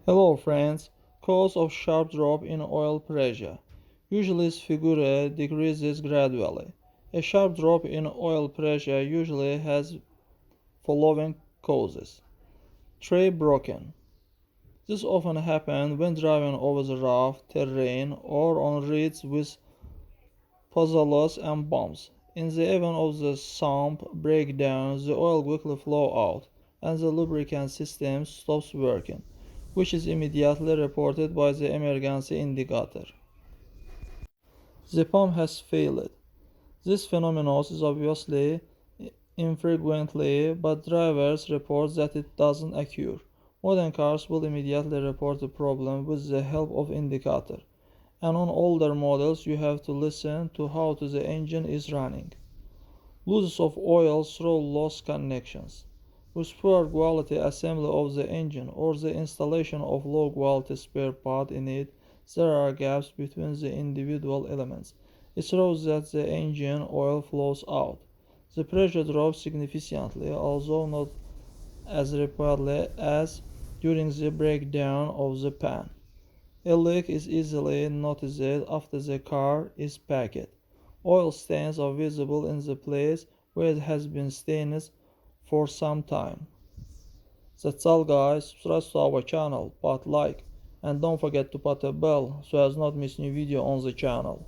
Hello friends, cause of sharp drop in oil pressure. Usually figure decreases gradually. A sharp drop in oil pressure usually has following causes. Tray broken. This often happens when driving over the rough terrain or on roads with potholes and bumps. In the event of the sump breakdown, the oil quickly flows out and the lubricant system stops working, which is immediately reported by the emergency indicator. The pump has failed. This phenomenon is obviously infrequently, but drivers report that it doesn't occur. Modern cars will immediately report the problem with the help of indicator, and on older models you have to listen to how the engine is running. Losses of oil through lost connections. With poor quality assembly of the engine or the installation of low quality spare part in it, there are gaps between the individual elements. It shows that the engine oil flows out. The pressure drops significantly, although not as rapidly as during the breakdown of the pan. A leak is easily noticed after the car is packed. Oil stains are visible in the place where it has been stained for some time. That's all guys, subscribe to our channel, put like, and don't forget to put a bell so as not miss new video on the channel.